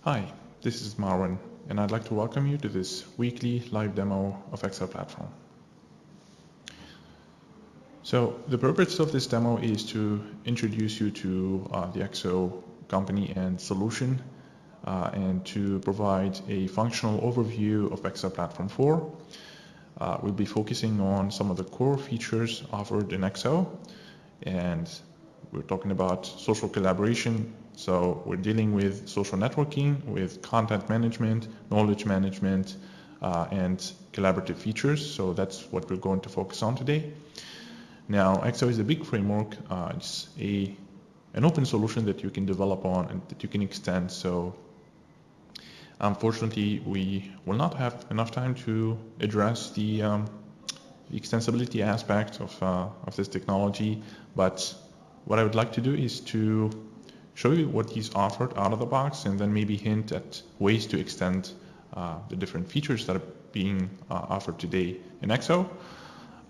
Hi, this is Marwan, and I'd like to welcome you to this weekly live demo of eXo platform. So the purpose of this demo is to introduce you to the eXo company and solution, and to provide a functional overview of eXo Platform 4. We'll be focusing on some of the core features offered in eXo, and we're talking about social collaboration. So we're dealing with social networking, with content management, knowledge management, and collaborative features. So that's what we're going to focus on today. Now, eXo is a big framework. It's an open solution that you can develop on and that you can extend. So unfortunately, we will not have enough time to address the extensibility aspect of this technology, but what I would like to do is to show you what is offered out of the box and then maybe hint at ways to extend the different features that are being offered today in eXo.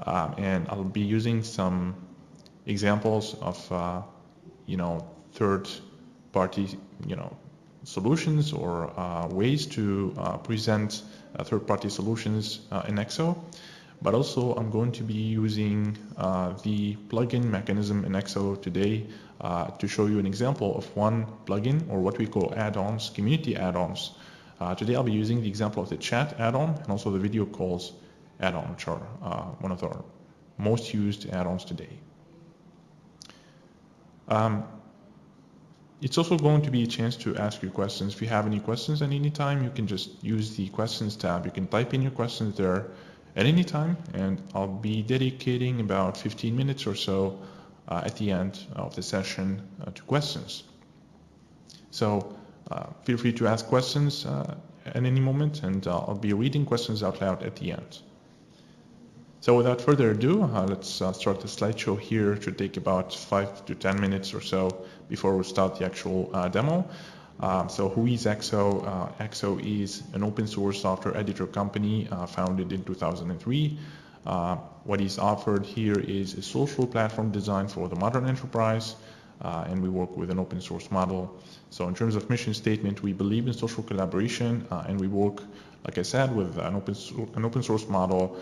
And I'll be using some examples of third-party solutions or ways to present third-party solutions in eXo. But also I'm going to be using the plugin mechanism in eXo today to show you an example of one plugin, or what we call add-ons, community add-ons. Today I'll be using the example of the chat add-on and also the video calls add-on, which are one of our most used add-ons today. It's also going to be a chance to ask your questions. If you have any questions at any time, you can just use the questions tab. You can type in your questions there at any time, and I'll be dedicating about 15 minutes or so at the end of the session to questions. So feel free to ask questions at any moment, and I'll be reading questions out loud at the end. So without further ado, let's start the slideshow here. It should take about 5 to 10 minutes or so before we start the actual demo. So who is eXo? eXo is an open source software editor company founded in 2003. What is offered here is a social platform designed for the modern enterprise, and we work with an open source model. So in terms of mission statement, we believe in social collaboration, and we work, like I said, with an open source model.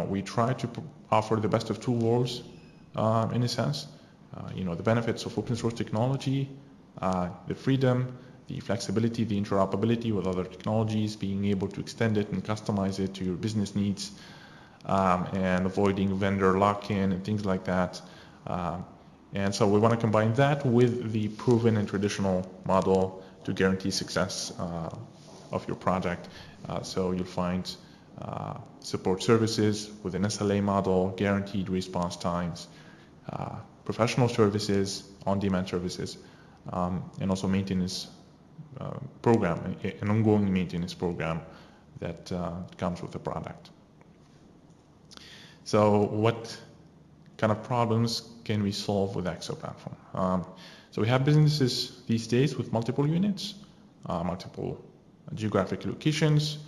We try to offer the best of two worlds in a sense. The benefits of open source technology, the freedom, the flexibility, the interoperability with other technologies, being able to extend it and customize it to your business needs, and avoiding vendor lock-in and things like that. And so we want to combine that with the proven and traditional model to guarantee success of your project. So you'll find support services with an SLA model, guaranteed response times, professional services, on-demand services, and also maintenance program, an ongoing maintenance program that comes with the product. So what kind of problems can we solve with eXo platform? So we have businesses these days with multiple units, multiple geographic locations,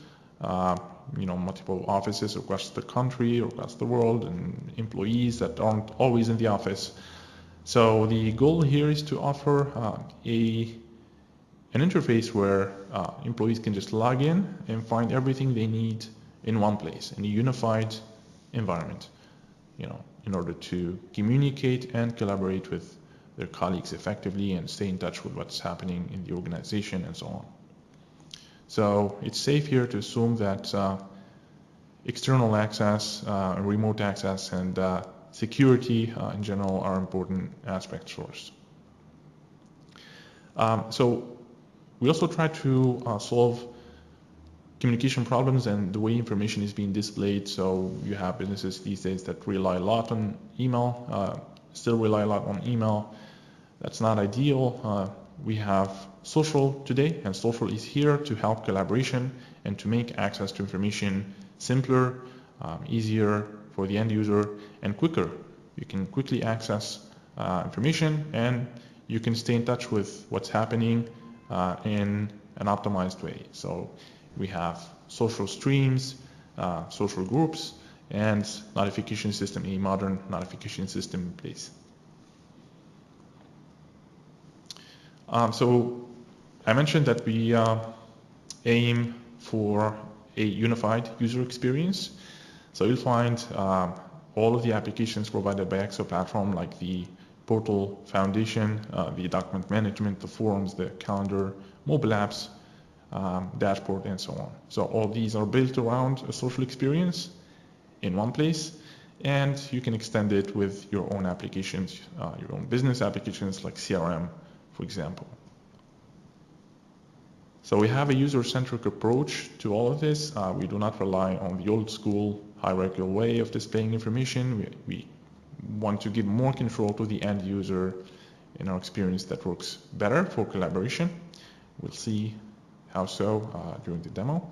multiple offices across the country or across the world, and employees that aren't always in the office. So the goal here is to offer an interface where employees can just log in and find everything they need in one place, in a unified environment, in order to communicate and collaborate with their colleagues effectively and stay in touch with what's happening in the organization and so on. So it's safe here to assume that external access, remote access, and security in general are important aspects for us. So we also try to solve communication problems and the way information is being displayed. So you have businesses these days that rely a lot on email, still rely a lot on email. That's not ideal. We have social today, and social is here to help collaboration and to make access to information simpler, easier for the end user, and quicker. You can quickly access information, and you can stay in touch with what's happening in an optimized way. So we have social streams, social groups, and notification system, a modern notification system in place. So I mentioned that we aim for a unified user experience. So you'll find all of the applications provided by eXo platform, like the portal foundation, the document management, the forums, the calendar, mobile apps, dashboard, and so on. So all these are built around a social experience in one place, and you can extend it with your own applications, your own business applications like CRM, for example. So we have a user-centric approach to all of this. We do not rely on the old school hierarchical way of displaying information. We want to give more control to the end user in our experience that works better for collaboration. We'll see how so during the demo.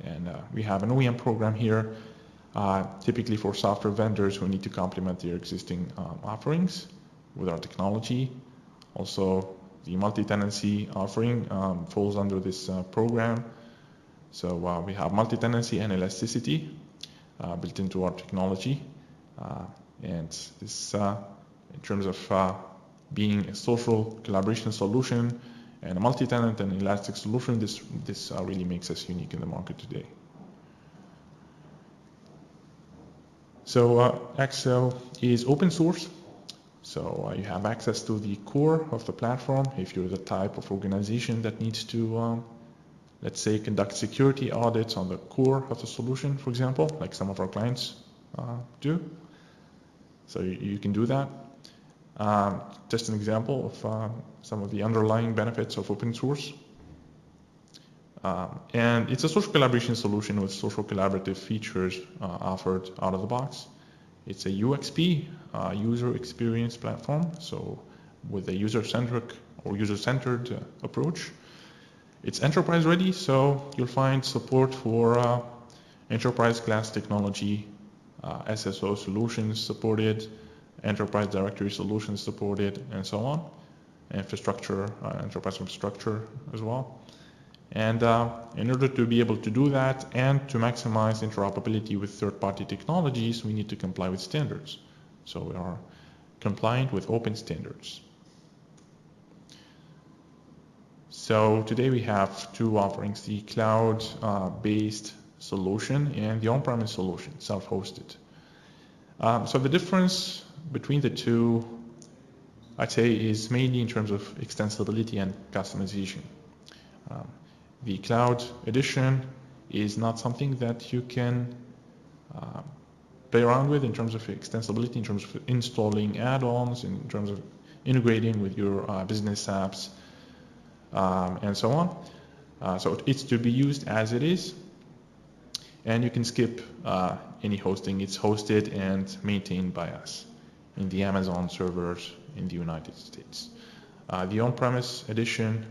And we have an OEM program here, typically for software vendors who need to complement their existing offerings with our technology. Also, the multi-tenancy offering falls under this program. So we have multi-tenancy and elasticity built into our technology. And this, in terms of being a social collaboration solution and a multi-tenant and elastic solution, this really makes us unique in the market today. So eXo is open source. So you have access to the core of the platform if you're the type of organization that needs to, let's say, conduct security audits on the core of the solution, for example, like some of our clients do. So you can do that. Just an example of some of the underlying benefits of open source. And it's a social collaboration solution with social collaborative features offered out of the box. It's a UXP, user experience platform, so with a user-centric or user-centered approach. It's enterprise ready, so you'll find support for enterprise class technology, SSO solutions supported, enterprise directory solutions supported, and so on. Infrastructure, enterprise infrastructure as well. And in order to be able to do that and to maximize interoperability with third-party technologies, we need to comply with standards. So we are compliant with open standards. So today we have two offerings, the cloud-based solution and the on-premise solution, self-hosted. So the difference between the two, I'd say, is mainly in terms of extensibility and customization. The cloud edition is not something that you can play around with in terms of extensibility, in terms of installing add-ons, in terms of integrating with your business apps, and so on. So it's to be used as it is, and you can skip any hosting. It's hosted and maintained by us in the Amazon servers in the United States. The on-premise edition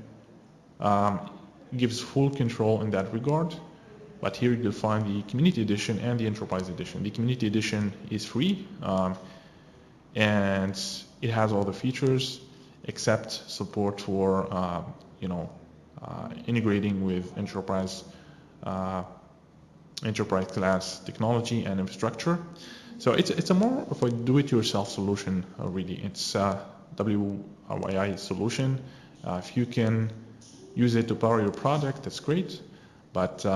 gives full control in that regard, but here you'll find the community edition and the enterprise edition. The community edition is free, and it has all the features except support for integrating with enterprise class technology and infrastructure. So it's a more of a do-it-yourself solution, really. It's a WYI solution. If you can use it to power your product, that's great. But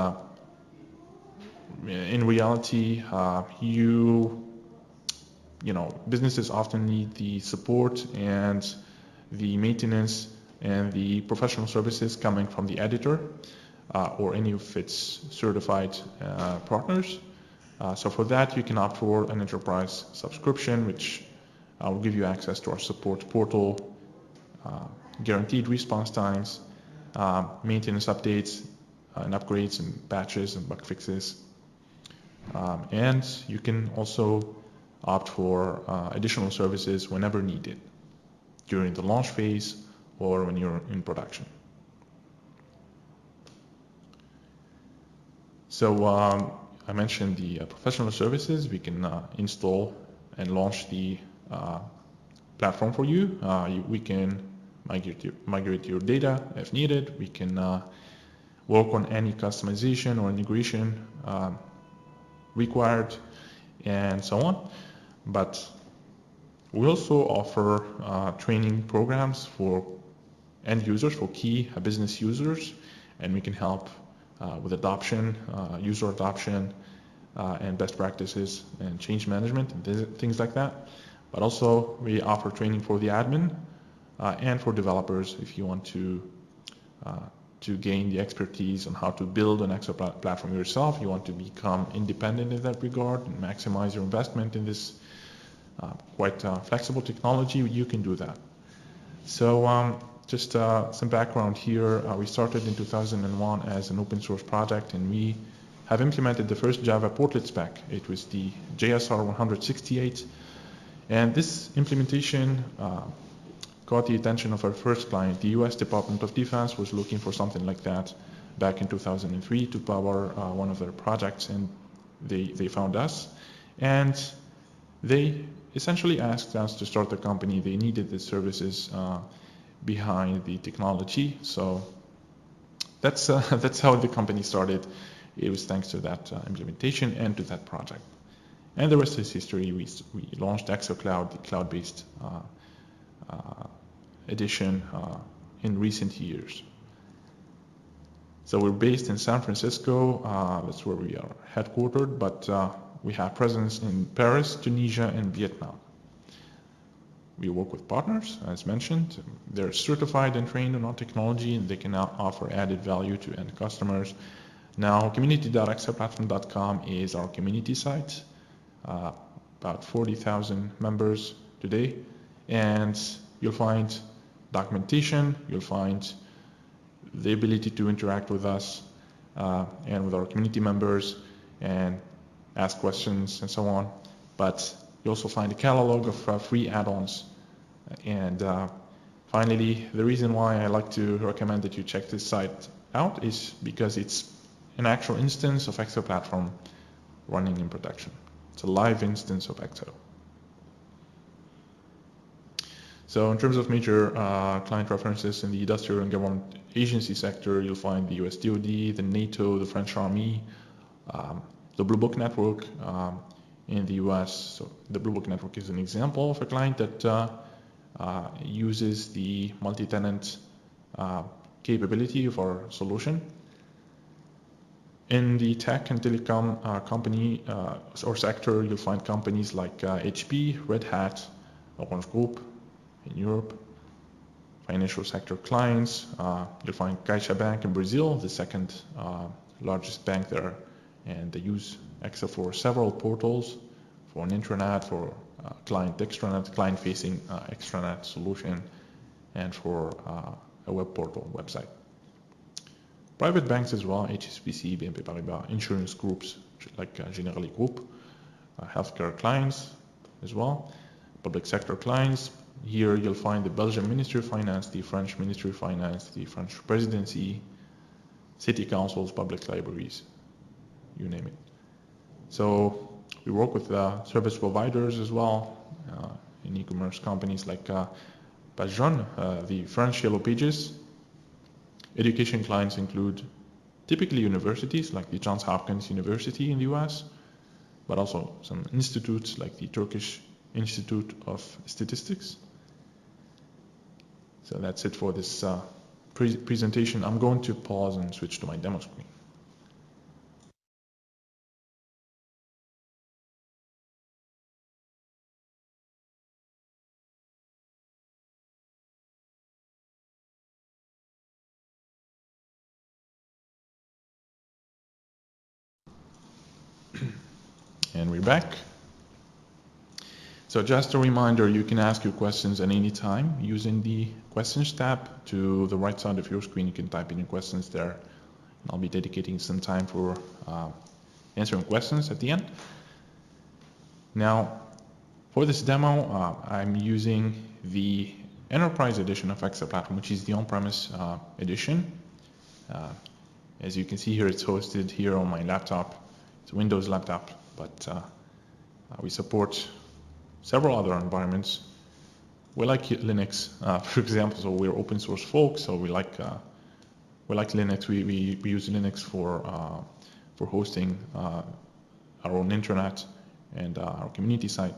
in reality, businesses often need the support and the maintenance and the professional services coming from the editor or any of its certified partners. So for that, you can opt for an enterprise subscription, which will give you access to our support portal, guaranteed response times, maintenance updates and upgrades and patches and bug fixes. And you can also opt for additional services whenever needed during the launch phase or when you're in production. So I mentioned the professional services. We can install and launch the platform for you. We can migrate your data if needed. We can work on any customization or integration required and so on. But we also offer training programs for end users, for key business users, and we can help with adoption, user adoption, and best practices and change management and things like that. But also we offer training for the admin and for developers if you want to gain the expertise on how to build an eXo platform yourself. You want to become independent in that regard and maximize your investment in this quite flexible technology, you can do that. So just some background here. We started in 2001 as an open source project, and we have implemented the first Java portlet spec. It was the JSR 168, and this implementation caught the attention of our first client. The US Department of Defense was looking for something like that back in 2003 to power one of their projects, and they found us, and they essentially asked us to start a company. They needed the services behind the technology, so that's how the company started. It was thanks to that implementation and to that project. And the rest is history. We launched eXo Cloud, the cloud-based edition in recent years. So we're based in San Francisco. That's where we are headquartered, but we have presence in Paris, Tunisia, and Vietnam. We work with partners, as mentioned. They're certified and trained on our technology, and they can now offer added value to end customers. Now, community.exoplatform.com is our community site. About 40,000 members today, and you'll find documentation, you'll find the ability to interact with us and with our community members and ask questions and so on. But you also find a catalog of free add-ons. And finally, the reason why I like to recommend that you check this site out is because it's an actual instance of eXo platform running in production. It's a live instance of eXo. So in terms of major client references in the industrial and government agency sector, you'll find the US DoD, the NATO, the French Army, the Blue Book Network in the US. So the Blue Book Network is an example of a client that uses the multi-tenant capability of our solution. In the tech and telecom company or sector, you'll find companies like HP, Red Hat, Orange Group in Europe. Financial sector clients, you'll find CaixaBank in Brazil, the second largest bank there, and they use eXo for several portals, for an intranet, for client extranet, client-facing extranet solution, and for a web portal website. Private banks as well, HSBC, BNP Paribas, insurance groups like Generali Group, healthcare clients as well, public sector clients. Here you'll find the Belgian Ministry of Finance, the French Ministry of Finance, the French Presidency, city councils, public libraries, you name it. So we work with service providers as well in e-commerce companies like Page Jaune, the French Yellow Pages. Education clients include typically universities like the Johns Hopkins University in the US, but also some institutes like the Turkish Institute of Statistics. So that's it for this presentation. I'm going to pause and switch to my demo screen. And we're back. So just a reminder, you can ask your questions at any time using the questions tab. To the right side of your screen, you can type in your questions there. I'll be dedicating some time for answering questions at the end. Now, for this demo, I'm using the Enterprise edition of eXo Platform, which is the on-premise edition. As you can see here, it's hosted here on my laptop. It's a Windows laptop, but we support several other environments. We like Linux, for example, so we're open source folks, so we like Linux. We use Linux for hosting our own intranet and our community site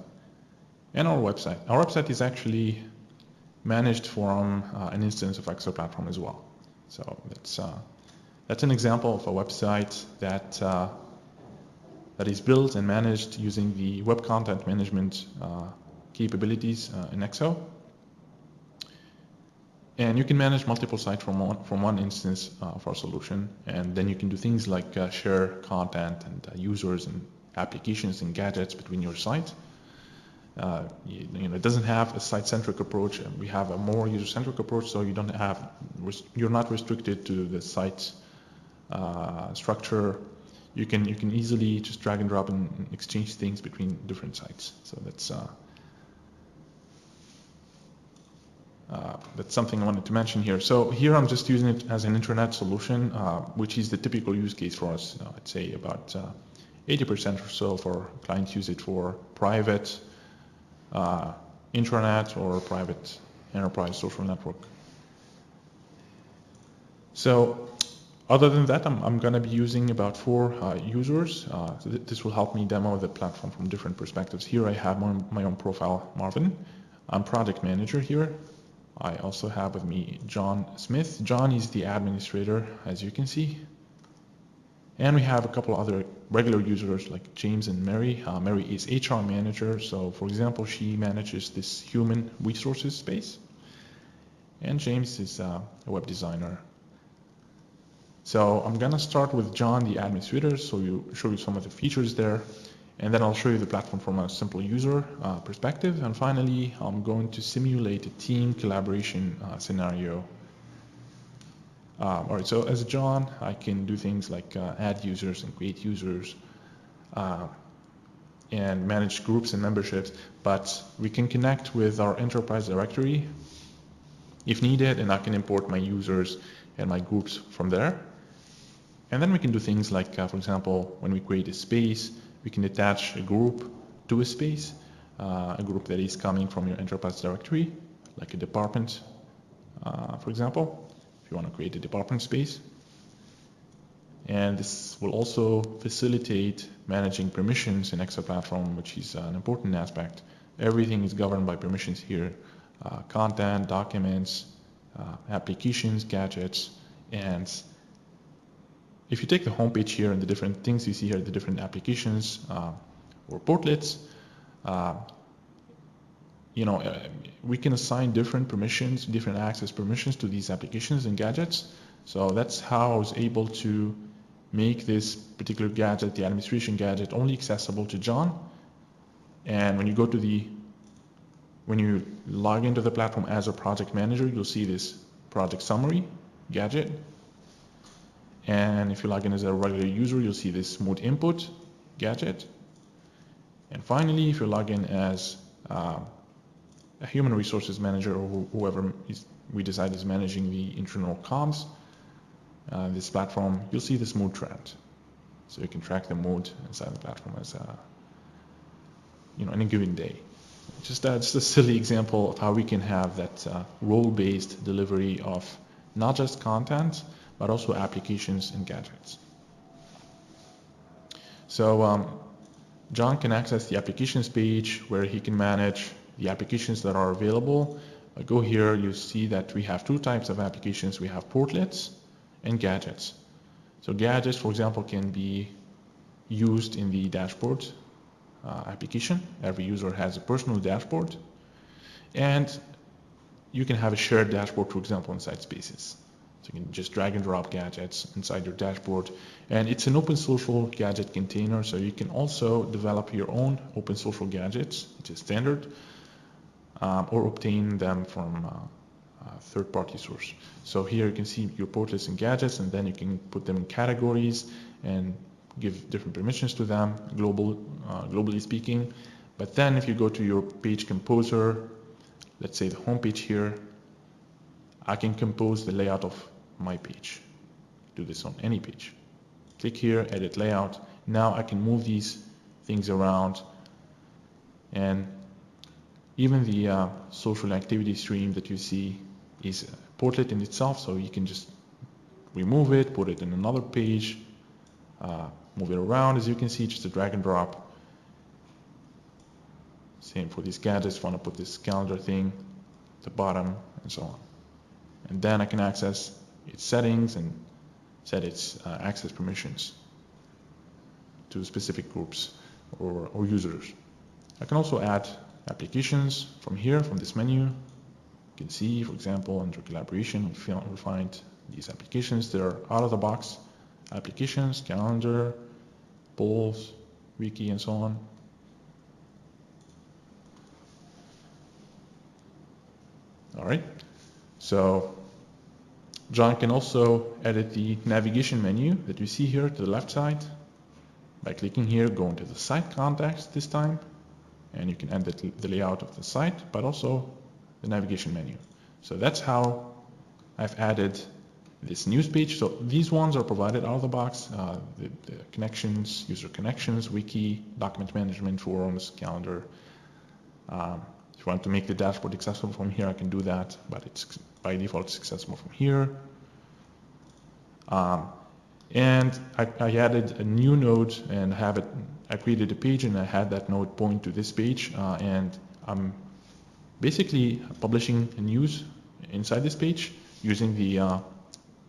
and our website. Our website is actually managed from an instance of eXo platform as well. So that's an example of a website that is built and managed using the web content management capabilities in eXo. And you can manage multiple sites from one instance of our solution, and then you can do things like share content and users and applications and gadgets between your site. It doesn't have a site-centric approach. We have a more user-centric approach, so you're not restricted to the site structure. You can easily just drag and drop and exchange things between different sites. So that's something I wanted to mention here. So here I'm just using it as an intranet solution, which is the typical use case for us. I'd say about 80% or so for clients use it for private intranet or private enterprise social network. So other than that, I'm going to be using about 4 users. So this will help me demo the platform from different perspectives. Here I have my own profile, Marvin. I'm project manager here. I also have with me John Smith. John is the administrator, as you can see. And we have a couple other regular users like James and Mary. Mary is HR manager. So for example, she manages this human resources space. And James is a web designer. So I'm going to start with John, the administrator, so show you some of the features there. And then I'll show you the platform from a simple user perspective. And finally, I'm going to simulate a team collaboration scenario. All right, so as John, I can do things like add users and create users and manage groups and memberships, but we can connect with our enterprise directory if needed, and I can import my users and my groups from there. And then we can do things like, for example, when we create a space, we can attach a group to a space, a group that is coming from your enterprise directory, like a department, for example, if you want to create a department space. And this will also facilitate managing permissions in eXo platform, which is an important aspect. Everything is governed by permissions here, content, documents, applications, gadgets, and if you take the home page here and the different things you see here, the different applications or portlets, we can assign different permissions, different access permissions to these applications and gadgets. So that's how I was able to make this particular gadget, the administration gadget, only accessible to John. And when you log into the platform as a project manager, you'll see this project summary gadget. And if you log in as a regular user, you'll see this mode input gadget. And finally, if you log in as a human resources manager or whoever we decide is managing the internal comms, this platform, you'll see this mode trend. So you can track the mode inside the platform as any given day. Just a silly example of how we can have that role-based delivery of not just content, but also applications and gadgets. So John can access the applications page where he can manage the applications that are available. I go here, you see that we have 2 types of applications. We have portlets and gadgets. So gadgets, for example, can be used in the dashboard application. Every user has a personal dashboard. And you can have a shared dashboard, for example, inside Spaces. So you can just drag and drop gadgets inside your dashboard. And it's an open social gadget container, so you can also develop your own open social gadgets, which is standard, or obtain them from a third-party source. So here you can see your portlets and gadgets, and then you can put them in categories and give different permissions to them, globally speaking. But then if you go to your page composer, let's say the home page here, I can compose the layout of my page. Do this on any page. Click here, edit layout. Now I can move these things around, and even the social activity stream that you see is a portlet in itself, so you can just remove it, put it in another page, move it around. As you can see, just a drag and drop. Same for these gadgets. Want to put this calendar thing the bottom, and so on. And then I can access its settings and set its access permissions to specific groups or users. I can also add applications from here, from this menu. You can see, for example, under collaboration, we find these applications. They're out-of-the-box applications, calendar, polls, wiki, and so on. All right, so John can also edit the navigation menu that you see here to the left side by clicking here, go into the site context this time, and you can edit the layout of the site, but also the navigation menu. So that's how I've added this news page. So these ones are provided out of the box, the connections, user connections, wiki, document management, forums, calendar. If you want to make the dashboard accessible from here, I can do that, but it's by default it's accessible from here. And I added a new node and I created a page and I had that node point to this page, and I'm basically publishing news inside this page using the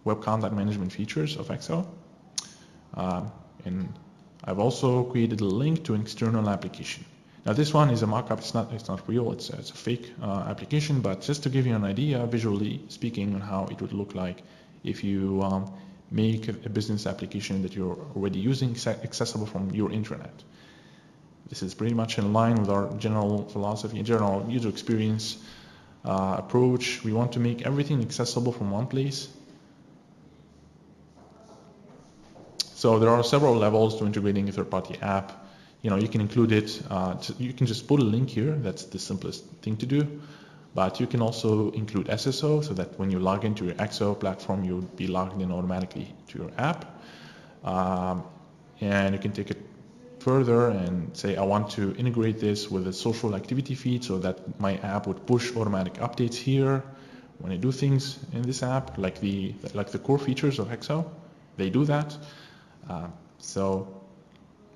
web content management features of eXo. And I've also created a link to an external application. Now this one is a mock-up, it's not real, it's a fake application, but just to give you an idea, visually speaking, on how it would look like if you make a business application that you're already using accessible from your intranet. This is pretty much in line with our general philosophy, general user experience approach. We want to make everything accessible from one place. So there are several levels to integrating a third-party app. You can include it, you can just put a link here, that's the simplest thing to do, but you can also include SSO so that when you log into your eXo platform, you'll be logged in automatically to your app. And you can take it further and say, I want to integrate this with a social activity feed so that my app would push automatic updates here when I do things in this app, like the core features of eXo, they do that. So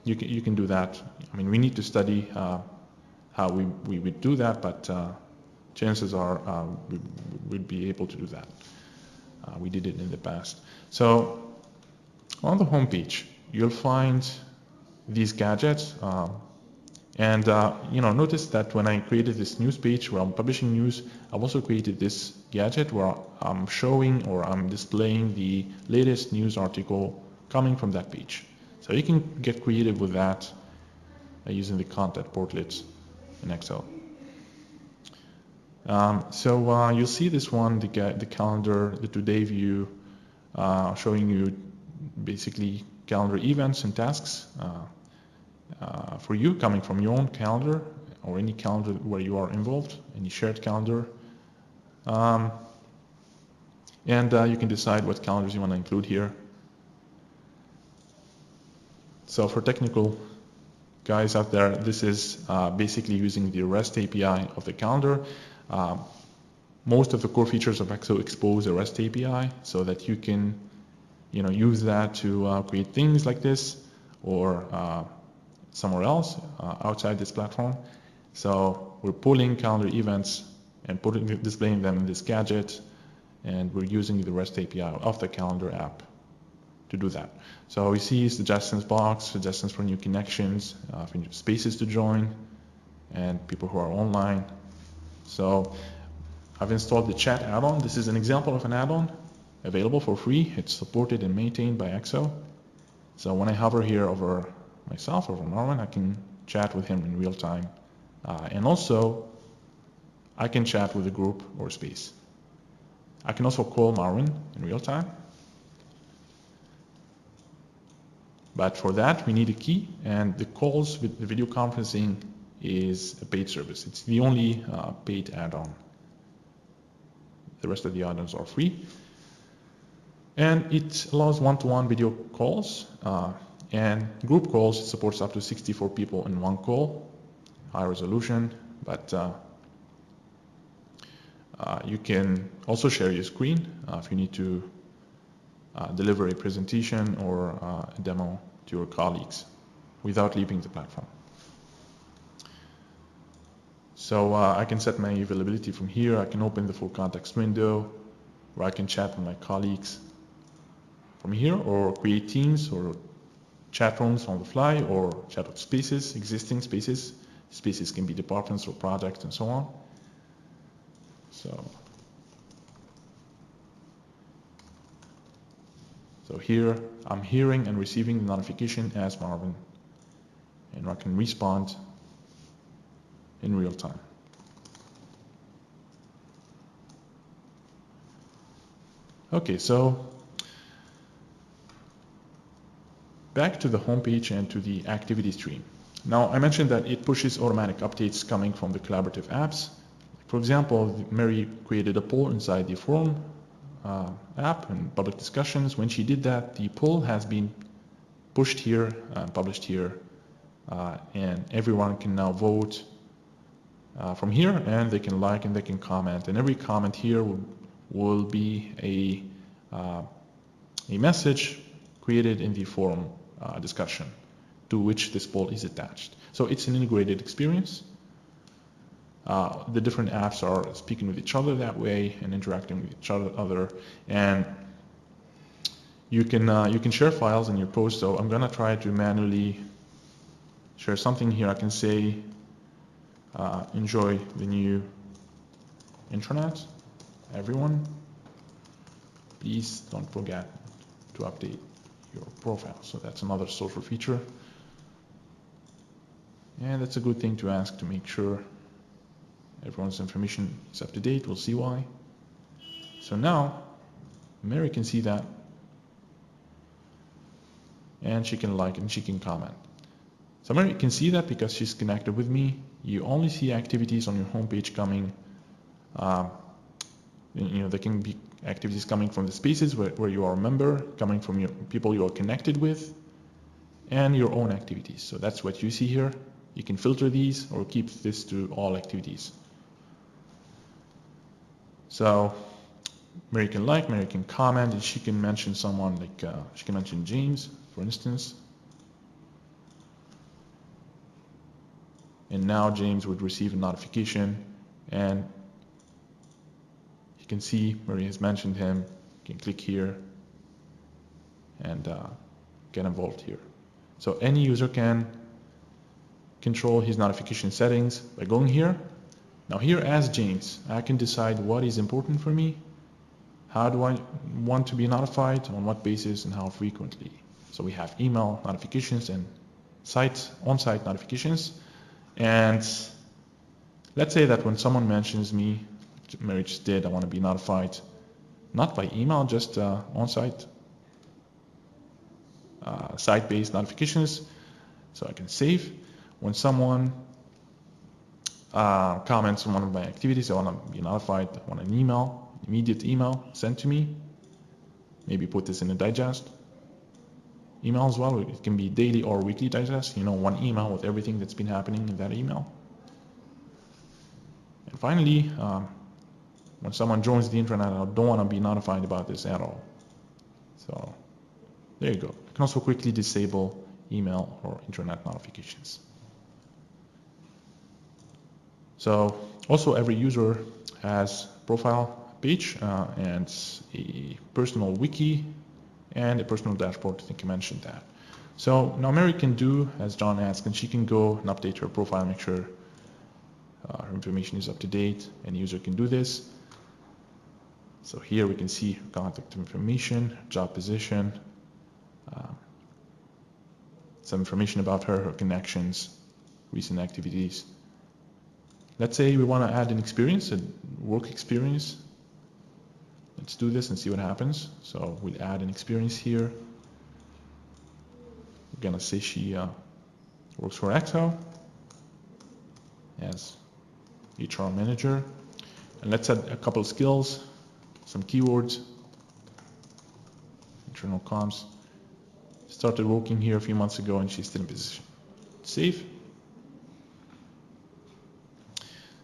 you can do that. I mean, we need to study how we would do that, but chances are we would be able to do that. We did it in the past. So on the home page, you'll find these gadgets. And notice that when I created this news page where I'm publishing news, I've also created this gadget where I'm showing or I'm displaying the latest news article coming from that page. So you can get creative with that using the content portlets in eXo. So you'll see this one, the calendar, the today view, showing you basically calendar events and tasks for you coming from your own calendar or any calendar where you are involved, any shared calendar. And you can decide what calendars you want to include here. So for technical guys out there, this is basically using the REST API of the calendar. Most of the core features of eXo expose a REST API so that you can use that to create things like this or somewhere else outside this platform. So we're pulling calendar events and displaying them in this gadget, and we're using the REST API of the calendar app to do that. So we see suggestions box, suggestions for new connections, for new spaces to join, and people who are online. So I've installed the chat add-on. This is an example of an add-on available for free. It's supported and maintained by eXo. So when I hover here over myself, over Marwan, I can chat with him in real time. And also, I can chat with a group or space. I can also call Marwan in real time. But for that, we need a key, and the calls with the video conferencing is a paid service. It's the only paid add-on. The rest of the add-ons are free. And it allows one-to-one video calls, and group calls. It supports up to 64 people in one call, high resolution, but you can also share your screen if you need to deliver a presentation or a demo to your colleagues without leaving the platform. So I can set my availability from here. I can open the full context window, where I can chat with my colleagues from here, or create teams or chat rooms on the fly, or chat with spaces, existing spaces. Spaces can be departments or projects and so on. So here I'm hearing and receiving the notification as Marvin, and I can respond in real time. Okay, so back to the home page and to the activity stream. Now I mentioned that it pushes automatic updates coming from the collaborative apps. For example, Mary created a poll inside the forum app and public discussions. When she did that, the poll has been pushed here, published here, and everyone can now vote from here, and they can like and they can comment, and every comment here will be a message created in the forum discussion to which this poll is attached. So it's an integrated experience. The different apps are speaking with each other that way and interacting with each other, and you can share files in your post. So I'm gonna try to manually share something here. I can say enjoy the new intranet, everyone. Please don't forget to update your profile. So that's another social feature, and that's a good thing to ask to make sure everyone's information is up to date. We'll see why. So now Mary can see that, and she can like and she can comment. So Mary can see that because she's connected with me. You only see activities on your homepage coming. There can be activities coming from the spaces where you are a member, coming from your people you are connected with, and your own activities. So that's what you see here. You can filter these or keep this to all activities. So Mary can like, Mary can comment, and she can mention someone, like she can mention James, for instance. And now James would receive a notification, and you can see Mary has mentioned him. You can click here and get involved here. So any user can control his notification settings by going here. Now here as James, I can decide what is important for me. How do I want to be notified, on what basis, and how frequently. So we have email notifications and on-site notifications. And let's say that when someone mentions me, Mary just did, I want to be notified, not by email, just on-site, site-based notifications. So I can save. When someone comments on one of my activities, I want to be notified, I want an email, immediate email sent to me. Maybe put this in a digest email as well. It can be daily or weekly digest, one email with everything that's been happening in that email. And finally, when someone joins the intranet, I don't want to be notified about this at all. So there you go. You can also quickly disable email or intranet notifications. So also every user has profile page and a personal wiki and a personal dashboard. I think I mentioned that. So now Mary can do, as John asked, and she can go and update her profile, make sure her information is up to date. Any user can do this. So here we can see her contact information, job position, some information about her connections, recent activities. Let's say we want to add an experience, a work experience. Let's do this and see what happens. So we'll add an experience here. We're gonna say she works for eXo as HR manager. And let's add a couple of skills, some keywords, internal comms. Started working here a few months ago and she's still in position. Save.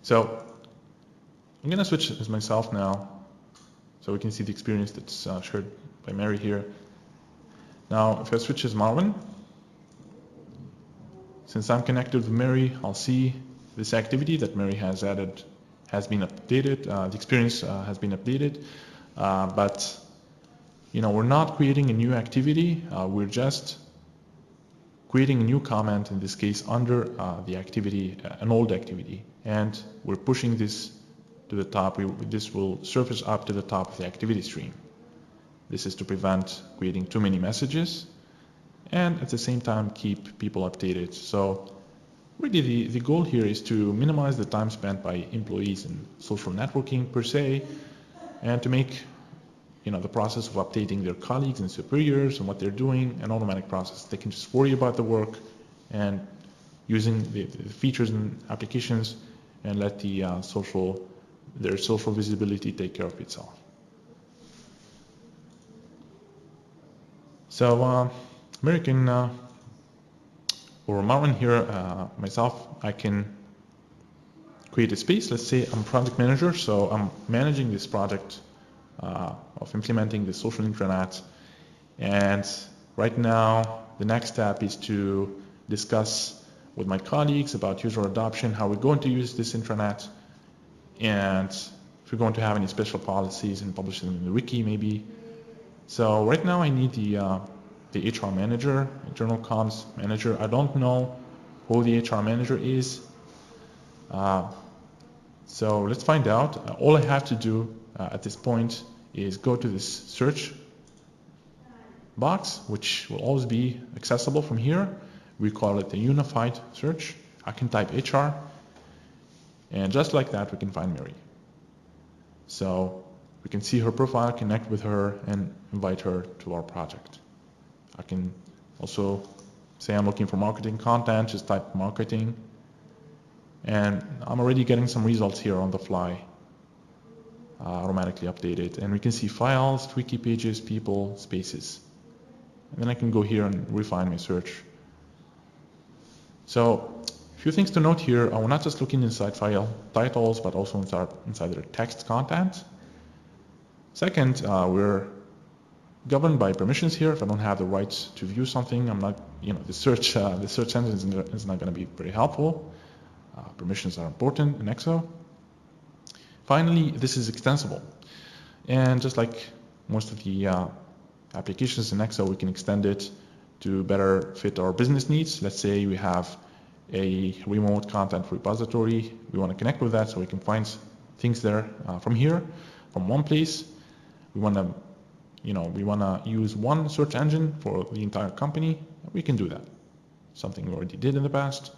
So I'm gonna switch as myself now, so we can see the experience that's shared by Mary here. Now, if I switch as Marvin, since I'm connected with Mary, I'll see this activity that Mary has added has been updated, the experience has been updated, but we're not creating a new activity, we're just creating a new comment, in this case under the activity, an old activity, and we're pushing this to the top. This will surface up to the top of the activity stream. This is to prevent creating too many messages and at the same time keep people updated. So really the goal here is to minimize the time spent by employees in social networking per se, and to make the process of updating their colleagues and superiors and what they're doing an automatic process. They can just worry about the work and using the features and applications and let their social visibility take care of itself. So American or Marwan here, myself, I can create a space. Let's say I'm project manager, so I'm managing this project of implementing the social intranet, and right now the next step is to discuss with my colleagues about user adoption, how we're going to use this intranet, and if we're going to have any special policies and publish them in the wiki maybe. So right now I need the HR manager, internal comms manager. I don't know who the HR manager is, so let's find out. All I have to do at this point is go to this search box, which will always be accessible from here. We call it the unified search. I can type HR, and just like that we can find Mary. So we can see her profile, connect with her, and invite her to our project. I can also say I'm looking for marketing content, just type marketing, and I'm already getting some results here on the fly, automatically updated, and we can see files, wiki pages, people, spaces, and then I can go here and refine my search. So a few things to note here. We're not just looking inside file titles, but also inside their text content. Second, we're governed by permissions here. If I don't have the rights to view something, I'm not, the search engine is not going to be very helpful. Permissions are important in eXo. Finally, this is extensible, and just like most of the applications in eXo, we can extend it to better fit our business needs. Let's say we have a remote content repository. We want to connect with that so we can find things there from here, from one place. We want to use one search engine for the entire company. We can do that. Something we already did in the past.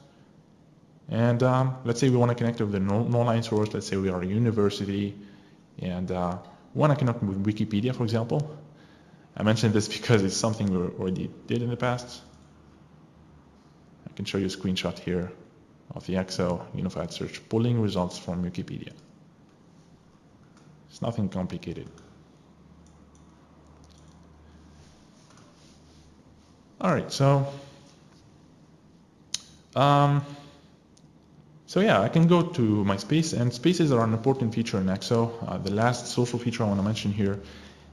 And let's say we want to connect with the online source. Let's say we are a university and we want to connect with Wikipedia, for example. I mentioned this because it's something we already did in the past. I can show you a screenshot here of the eXo unified search pulling results from Wikipedia. It's nothing complicated. All right, so yeah, I can go to my space, and spaces are an important feature in eXo, the last social feature I want to mention here.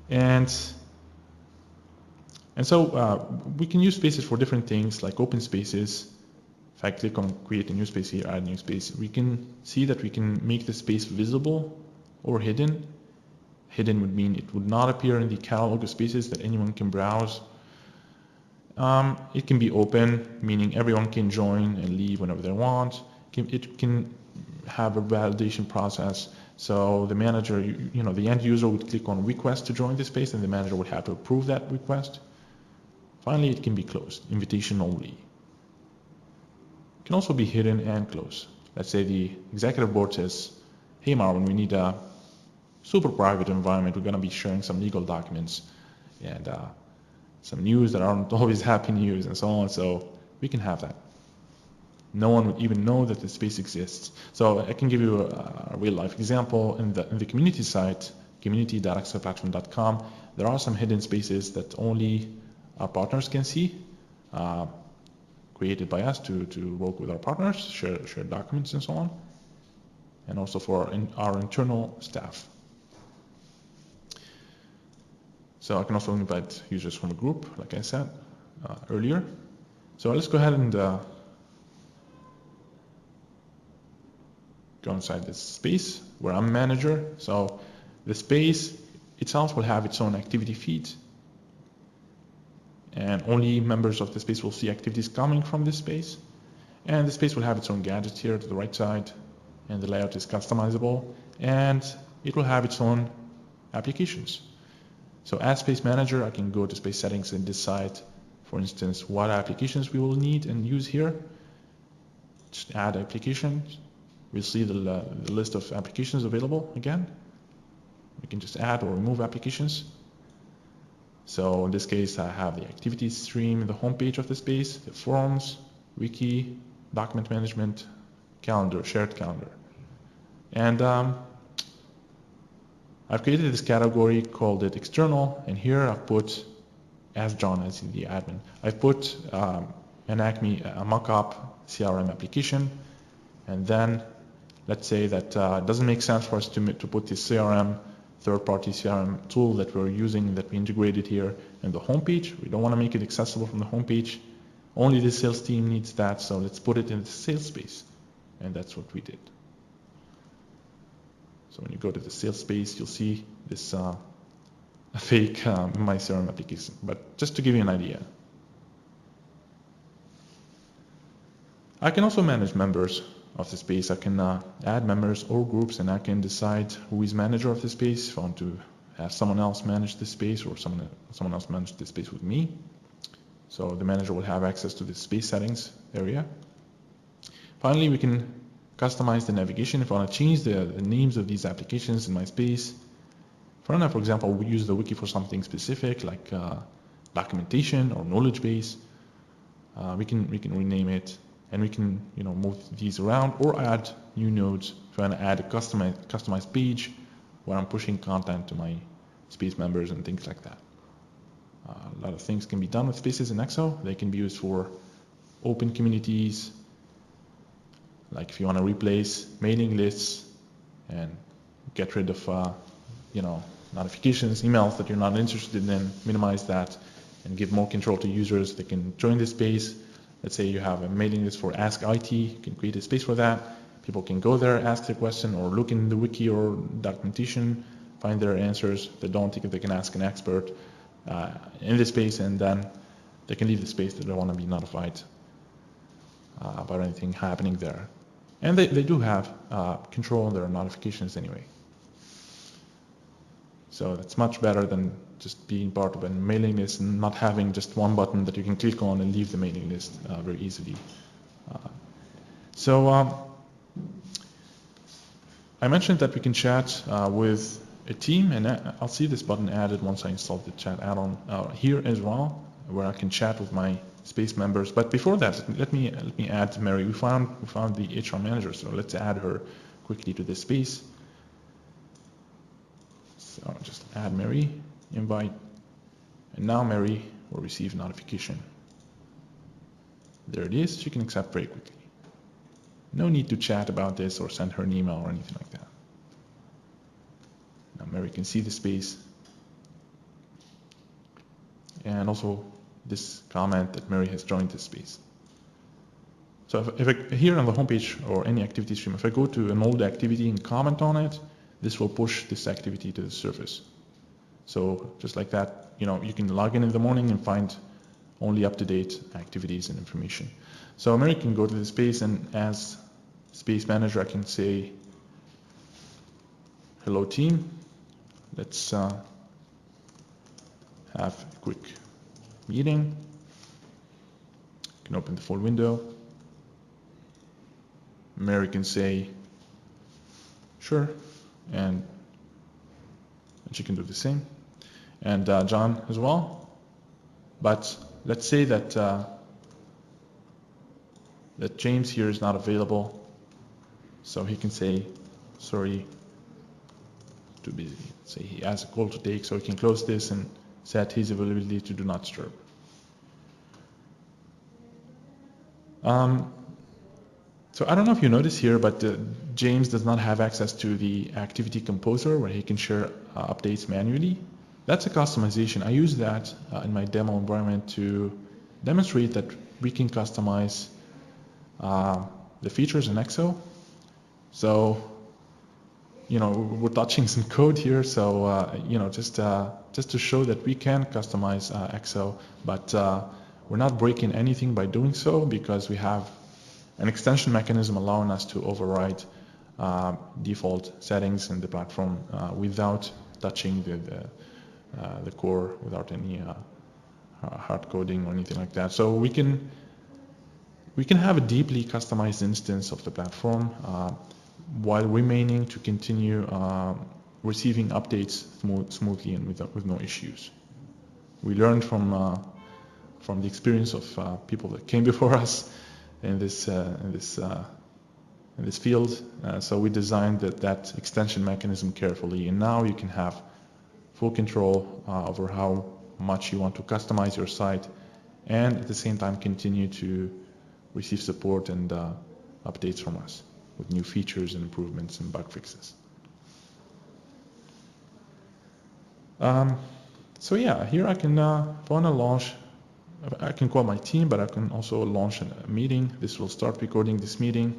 And so we can use spaces for different things, like open spaces. If I click on create a new space here, add new space, we can see that we can make the space visible or hidden. Hidden would mean it would not appear in the catalog of spaces that anyone can browse. It can be open, meaning everyone can join and leave whenever they want. It can have a validation process, so the manager, the end user would click on request to join the space, and the manager would have to approve that request. Finally, it can be closed, invitation only. It can also be hidden and closed. Let's say the executive board says, hey Marwan, we need a super private environment. We're going to be sharing some legal documents and some news that aren't always happy news and so on, so we can have that. No one would even know that the space exists. So I can give you a real life example. In the community site, community.exoplatform.com, there are some hidden spaces that only our partners can see, created by us to work with our partners, share documents and so on, and also for our internal staff. So I can also invite users from a group, like I said earlier. So let's go ahead and go inside this space where I'm manager. So the space itself will have its own activity feed, and only members of the space will see activities coming from this space. And the space will have its own gadgets here to the right side, and the layout is customizable, and it will have its own applications. So as space manager, I can go to space settings and decide, for instance, what applications we will need and use here. Just add applications. We'll see the list of applications available again. We can just add or remove applications. So in this case, I have the activities stream in the home page of the space, the forums, wiki, document management, calendar, shared calendar. And I've created this category, called it external, and here I've put, as John, as the admin, I've put an Acme, a mock-up CRM application, and then let's say that it doesn't make sense for us to put this CRM, third-party CRM tool that we're using, that we integrated here in the homepage. We don't want to make it accessible from the homepage. Only the sales team needs that, so let's put it in the sales space. And that's what we did. So when you go to the sales space, you'll see this fake My CRM application. But just to give you an idea. I can also manage members of the space. I can add members or groups, and I can decide who is manager of the space. If I want to have someone else manage the space, or someone else manage the space with me. So the manager will have access to the space settings area. Finally, we can customize the navigation. If I want to change the names of these applications in my space. For example, we use the wiki for something specific, like documentation or knowledge base. We can rename it. And we can, move these around or add new nodes. If I want to add a customized page where I'm pushing content to my space members and things like that. A lot of things can be done with spaces in eXo. They can be used for open communities, like if you want to replace mailing lists and get rid of, notifications, emails that you're not interested in, minimize that and give more control to users. They can join the space. Let's say you have a mailing list for Ask IT, you can create a space for that. People can go there, ask their question, or look in the wiki or documentation, find their answers. If they don't, they can ask an expert in the space, and then they can leave the space. They don't want to be notified about anything happening there. And they do have control on their notifications anyway. So that's much better than just being part of a mailing list and not having just one button that you can click on and leave the mailing list very easily. I mentioned that we can chat with a team, and I'll see this button added once I install the chat add-on here as well, where I can chat with my space members. But before that, let me add Mary. We found the HR manager, so let's add her quickly to this space. So just add Mary, invite, and now Mary will receive notification. There it is. She can accept very quickly. No need to chat about this or send her an email or anything like that. Now Mary can see the space. And also this comment that Mary has joined this space. So if I, here on the homepage or any activity stream, if I go to an old activity and comment on it, this will push this activity to the surface. So just like that, you can log in the morning and find only up-to-date activities and information. So Mary can go to the space, and as space manager, I can say, hello team, let's have a quick meeting. You can open the full window. Mary can say, sure, and she can do the same, and John as well. But let's say that that James here is not available, so he can say, sorry, too busy. Say he has a call to take, so he can close this and set his availability to do not disturb. So I don't know if you notice here, but James does not have access to the activity composer where he can share updates manually. That's a customization. I use that in my demo environment to demonstrate that we can customize the features in eXo So, we're touching some code here. So, just to show that we can customize eXo, but we're not breaking anything by doing so, because we have an extension mechanism allowing us to override default settings in the platform without touching the core, without any hard coding or anything like that. So we can have a deeply customized instance of the platform while remaining to continue receiving updates smoothly and with no issues. We learned from the experience of people that came before us in this field. So we designed that extension mechanism carefully, and now you can have full control over how much you want to customize your site, and at the same time continue to receive support and updates from us with new features and improvements and bug fixes. So yeah, here I can, if I want to launch, I can call my team, but I can also launch a meeting. This will start recording this meeting,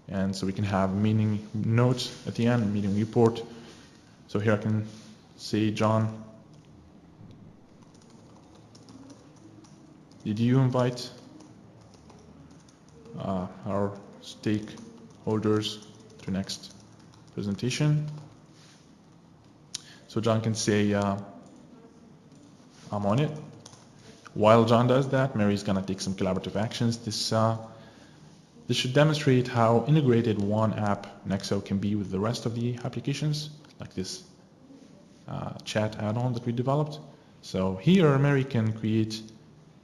and so we can have meeting notes at the end, meeting report. So here I can say, John, did you invite our stakeholders to next presentation? So John can say, I'm on it. While John does that, Mary's gonna take some collaborative actions. This should demonstrate how integrated one app in eXo can be with the rest of the applications, like this chat add-on that we developed. So here, Mary can create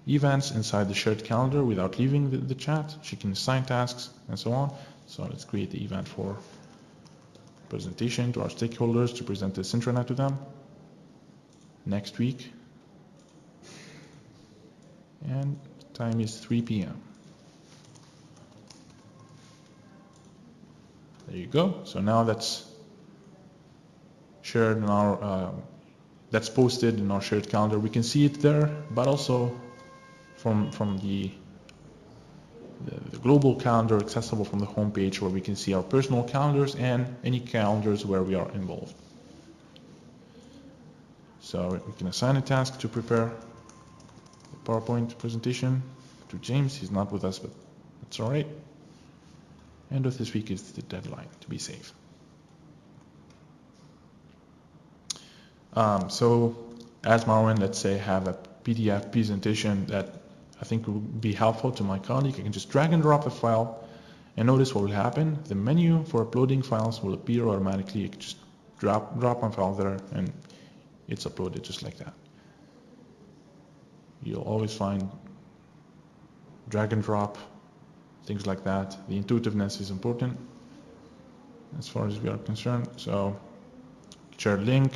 events inside the shared calendar without leaving the chat. She can assign tasks and so on. So let's create the event for presentation to our stakeholders to present this intranet to them next week. And time is 3 p.m. There you go. So now that's shared in our, that's posted in our shared calendar. We can see it there, but also from the global calendar accessible from the home page, where we can see our personal calendars and any calendars where we are involved. So we can assign a task to prepare a PowerPoint presentation to James. He's not with us, but that's all right. End of this week is the deadline to be safe. So as Marwan, let's say, have a PDF presentation that I think would be helpful to my colleague. I can just drag and drop the file, and notice what will happen. The menu for uploading files will appear automatically. You can just drop my file there, and it's uploaded just like that. You'll always find drag and drop, things like that. The intuitiveness is important as far as we are concerned. So share a link,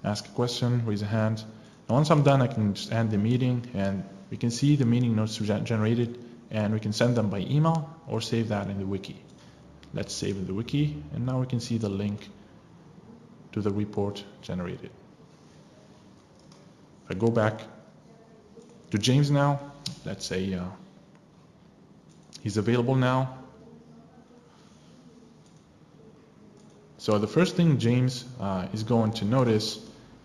ask a question, raise a hand. And once I'm done, I can just end the meeting, and we can see the meeting notes generated, and we can send them by email or save that in the wiki. Let's save in the wiki, and now we can see the link to the report generated. If I go back to James now, let's say he's available now. So the first thing James is going to notice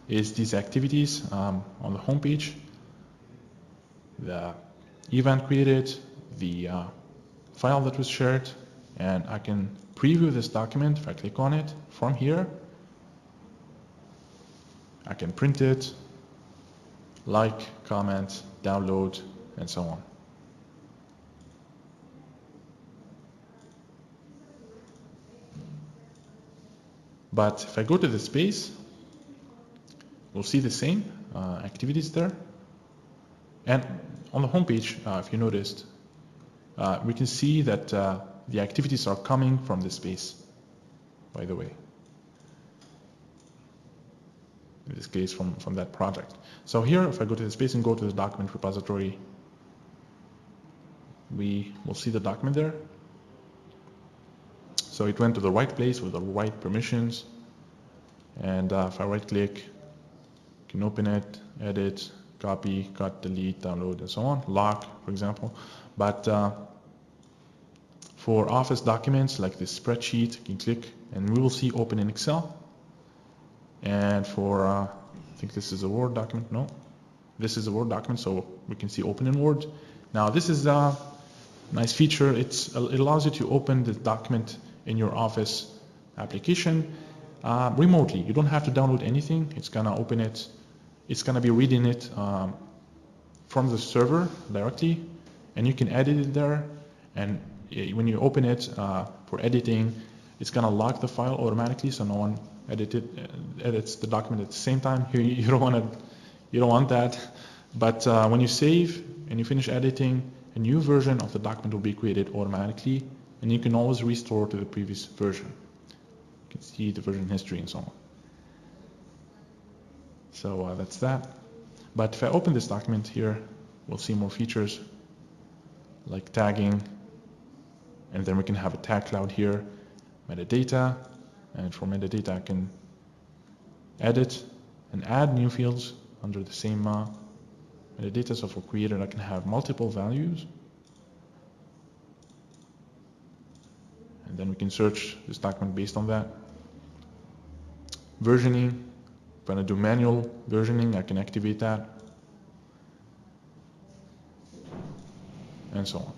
is these activities on the home page. The event created, the file that was shared, and I can preview this document. If I click on it from here, I can print it, like, comment, download, and so on. But if I go to the space, we'll see the same activities there. And on the home page, if you noticed, we can see that the activities are coming from the space, by the way. In this case, from that project. So here, if I go to the space and go to the document repository, we will see the document there. So it went to the right place with the right permissions. And if I right click, I can open it, edit, copy, cut, delete, download, and so on. Lock, for example. But For Office documents like this spreadsheet, you can click and we will see open in Excel. And for, I think this is a Word document, no? This is a Word document, so we can see open in Word. Now this is a nice feature. It allows you to open the document in your Office application remotely. You don't have to download anything. It's gonna open it. It's gonna be reading it from the server directly, and you can edit it there. And when you open it for editing, it's gonna lock the file automatically, so no one edits the document at the same time. Here you don't want that. But when you save and you finish editing, a new version of the document will be created automatically, and you can always restore to the previous version. You can see the version history and so on. So that's that. But if I open this document here, we'll see more features like tagging, and then we can have a tag cloud here, metadata, and for metadata I can edit and add new fields under the same metadata. So for creator I can have multiple values, and then we can search this document based on that. Versioning, if I'm going to do manual versioning, I can activate that, and so on.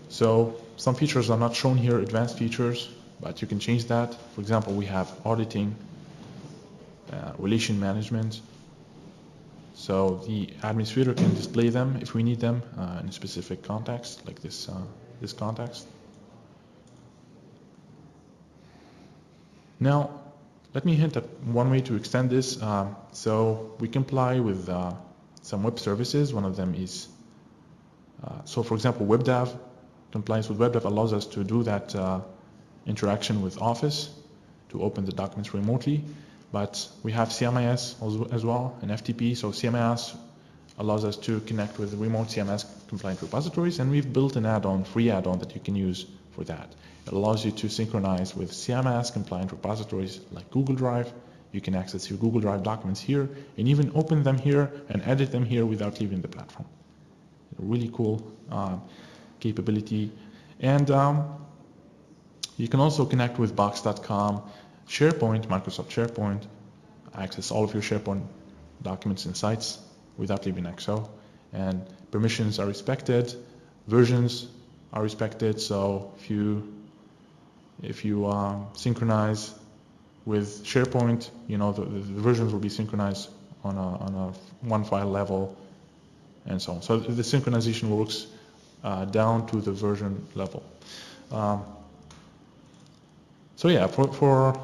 So some features are not shown here, advanced features, but you can change that. For example, we have auditing, relation management. So the administrator can display them if we need them in a specific context, like this context. Now, let me hint at one way to extend this. So we comply with some web services. One of them is, so for example, WebDAV. Compliance with WebDAV allows us to do that interaction with Office to open the documents remotely. But we have CMIS as well, and FTP. So CMIS allows us to connect with remote CMS compliant repositories, and we've built an add-on, free add-on that you can use for that. It allows you to synchronize with CMS compliant repositories like Google Drive. You can access your Google Drive documents here and even open them here and edit them here without leaving the platform. A really cool capability. And you can also connect with Box.com, SharePoint, Microsoft SharePoint, access all of your SharePoint documents and sites without leaving eXo. And permissions are respected, versions are respected. So if you synchronize with SharePoint, you know the versions will be synchronized on a one file level, and so on. So the synchronization works down to the version level. So yeah, for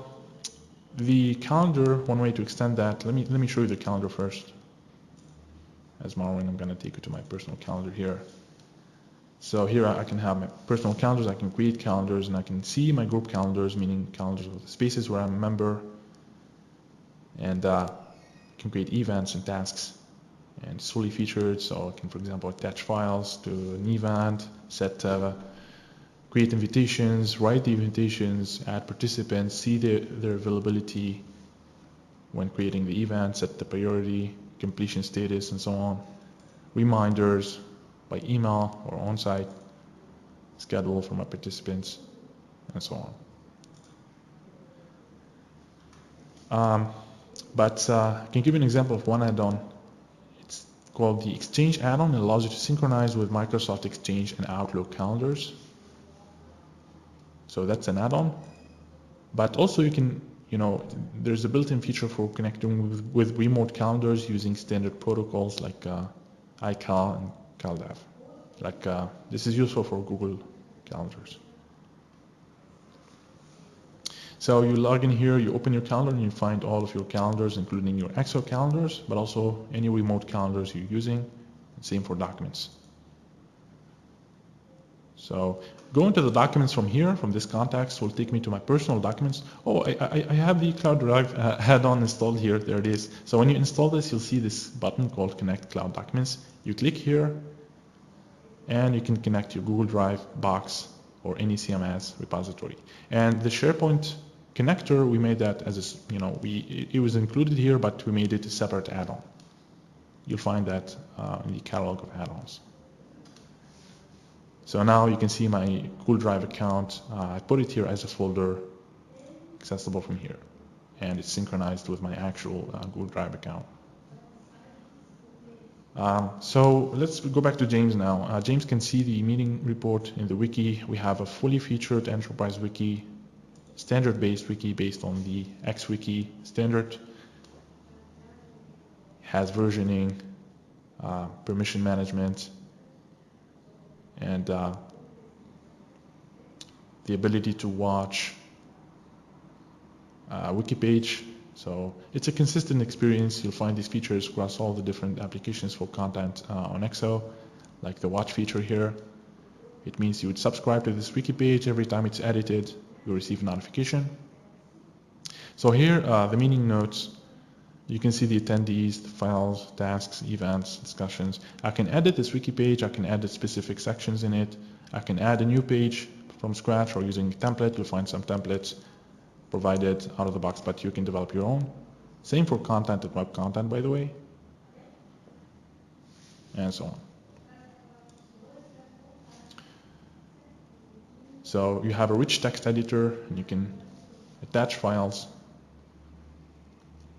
the calendar, one way to extend that, let me show you the calendar first. As Marwan, I'm going to take you to my personal calendar here. So here I can have my personal calendars, I can create calendars, and I can see my group calendars, meaning calendars of the spaces where I'm a member, and can create events and tasks. And it's fully featured, so I can, for example, attach files to an event, create invitations, write the invitations, add participants, see their availability when creating the event, set the priority, completion status, and so on. Reminders by email or on-site, schedule for my participants, and so on. But I can give you an example of one add-on. It's called the Exchange add-on. It allows you to synchronize with Microsoft Exchange and Outlook calendars. So that's an add-on. But also you can, there's a built-in feature for connecting with remote calendars using standard protocols like iCal and CalDAV. This is useful for Google calendars. So you log in here, you open your calendar, and you find all of your calendars, including your eXo calendars, but also any remote calendars you're using. Same for documents. So going to the documents from here, from this context, will take me to my personal documents. Oh, I have the Cloud Drive add-on installed here. There it is. So when you install this, you'll see this button called Connect Cloud Documents. You click here, and you can connect your Google Drive, Box, or any CMS repository. And the SharePoint connector, we made that as it was included here, but we made it a separate add-on. You'll find that in the catalog of add-ons. So now you can see my Google Drive account. I put it here as a folder accessible from here, and it's synchronized with my actual Google Drive account. So let's go back to James now. James can see the meeting report in the wiki. We have a fully featured enterprise wiki, standard-based wiki based on the XWiki standard. Has versioning, permission management, and the ability to watch wiki page. So it's a consistent experience. You'll find these features across all the different applications for content on eXo, like the watch feature here. It means you would subscribe to this wiki page. Every time it's edited, you'll receive a notification. So here, the meeting notes, you can see the attendees, the files, tasks, events, discussions. I can edit this wiki page. I can edit specific sections in it. I can add a new page from scratch or using a template. You'll find some templates provided out of the box, but you can develop your own. Same for content and web content, by the way, and so on. So you have a rich text editor, and you can attach files.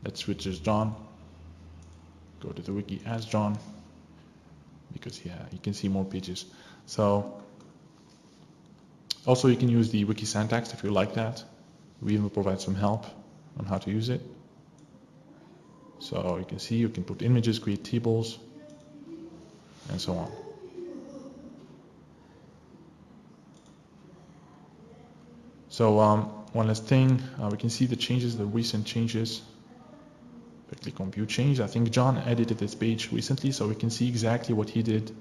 Let's switch as John. Go to the wiki as John, because yeah, you can see more pages. So also you can use the wiki syntax if you like that. We even provide some help on how to use it. So you can see you can put images, create tables, and so on. So one last thing, we can see the changes, the recent changes. If I click on view change, I think John edited this page recently, so we can see exactly what he did.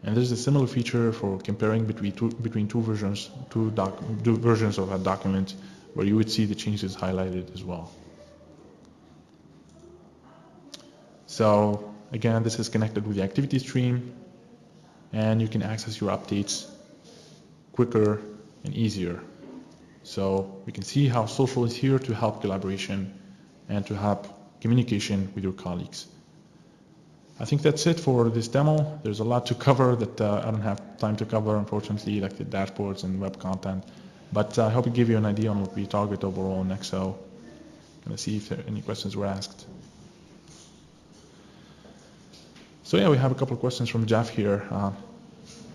And there's a similar feature for comparing between two versions of a document, where you would see the changes highlighted as well. So again, this is connected with the activity stream, and you can access your updates quicker and easier. So we can see how social is here to help collaboration and to help communication with your colleagues. I think that's it for this demo. There's a lot to cover that I don't have time to cover, unfortunately, like the dashboards and web content. But I hope it gave you an idea on what we target overall in eXo. Gonna see if there any questions were asked. So yeah, we have a couple of questions from Jeff here.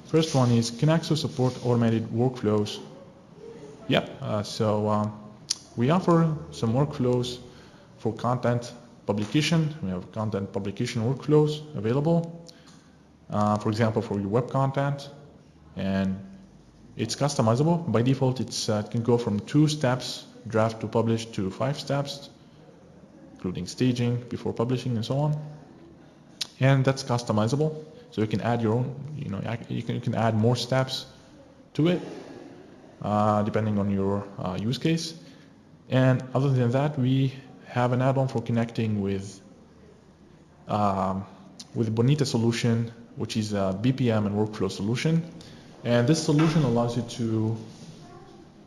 First one is, can eXo support automated workflows? Yep, we offer some workflows for content publication. We have content publication workflows available, for example, for your web content, and it's customizable. By default, it can go from 2 steps, draft to publish, to 5 steps, including staging before publishing and so on. And that's customizable, so you can add your own. You can add more steps to it, depending on your use case. And other than that, we have an add-on for connecting with Bonita solution, which is a BPM and workflow solution. And this solution allows you to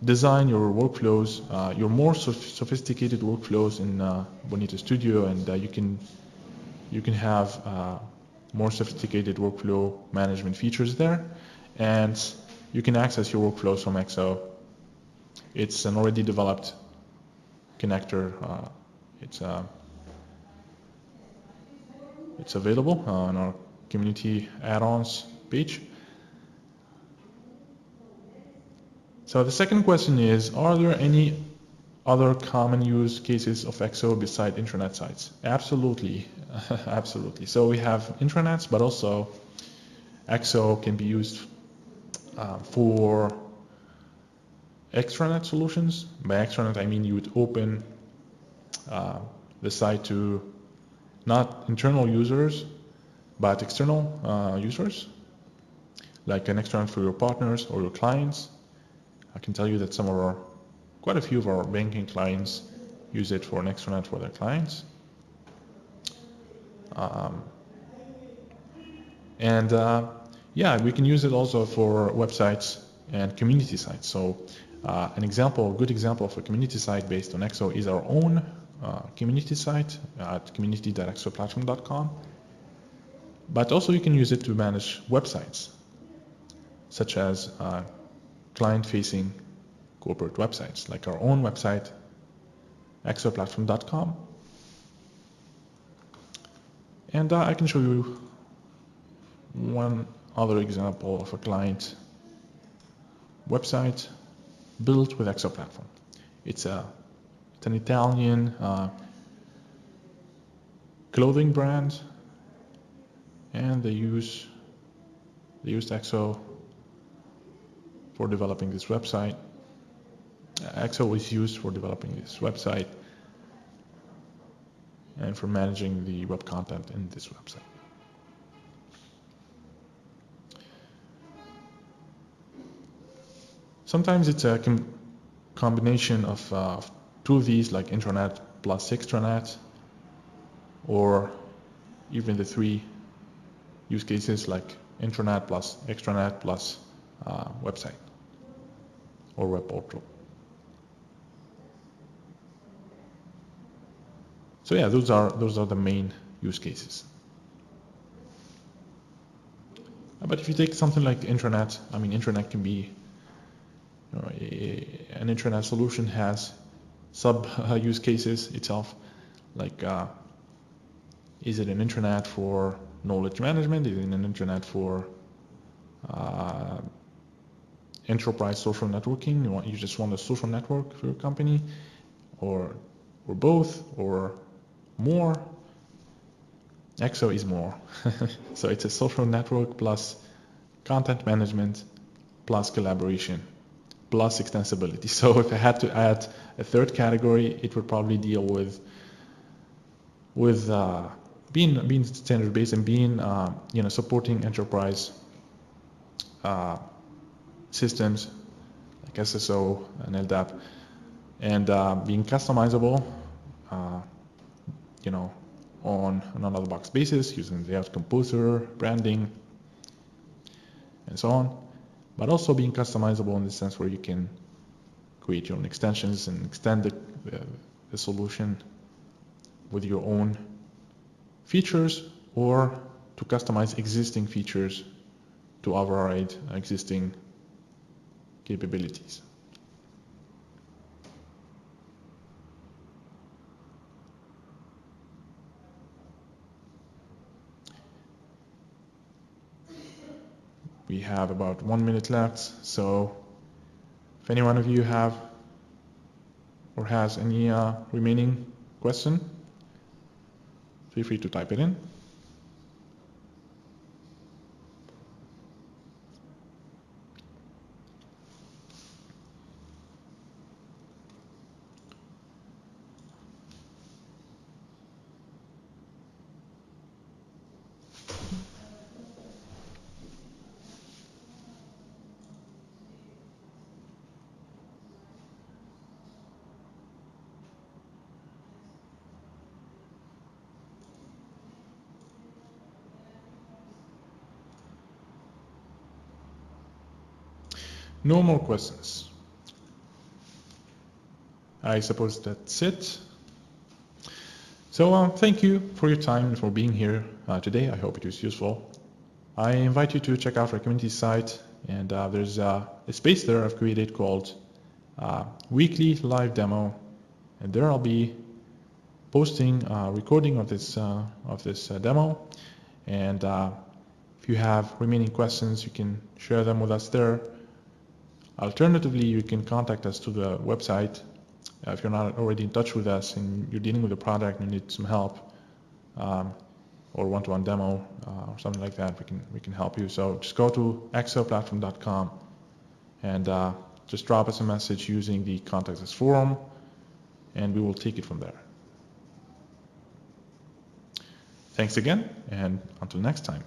design your workflows, your more sophisticated workflows in Bonita Studio, and you can have more sophisticated workflow management features there, and you can access your workflows from eXo. It's an already developed connector. It's available on our community add-ons page. So the second question is, are there any other common use cases of eXo beside intranet sites? Absolutely, absolutely. So we have intranets, but also eXo can be used for extranet solutions. By extranet, I mean you would open the site to not internal users, but external users, like an extranet for your partners or your clients. I can tell you that quite a few of our banking clients use it for an extranet for their clients. Yeah, we can use it also for websites and community sites. So a good example of a community site based on eXo is our own community site at community.exoplatform.com. But also you can use it to manage websites, such as client-facing corporate websites, like our own website, exoplatform.com. And I can show you one other example of a client website built with eXo platform. It's an Italian clothing brand, and they used eXo for developing this website. eXo is used for developing this website and for managing the web content in this website. Sometimes it's a combination of two of these, like intranet plus extranet, or even the three use cases like intranet plus extranet plus website or web portal. So yeah, those are the main use cases. But if you take something like intranet, I mean, intranet can be, an intranet solution has sub use cases itself, like is it an intranet for knowledge management? Is it an intranet for enterprise social networking? You just want a social network for your company, or both, or more? eXo is more. So it's a social network plus content management plus collaboration plus extensibility. So if I had to add a third category, it would probably deal with being standard based and being supporting enterprise systems like SSO and LDAP, and being customizable on an out-of-the-box basis using the layout composer, branding, and so on, but also being customizable in the sense where you can create your own extensions and extend the solution with your own features, or to customize existing features to override existing capabilities. We have about 1 minute left, so if any one of you have or has any remaining question, feel free to type it in. No more questions. I suppose that's it. So thank you for your time and for being here today. I hope it was useful. I invite you to check out our community site, and there's a space there I've created called Weekly Live Demo, and there I'll be posting a recording of this demo. And if you have remaining questions, you can share them with us there. Alternatively, you can contact us to the website. If you're not already in touch with us and you're dealing with a product and you need some help, or one-to-one demo or something like that, we can help you. So just go to exoplatform.com and just drop us a message using the Contact Us forum, and we will take it from there. Thanks again, and until next time.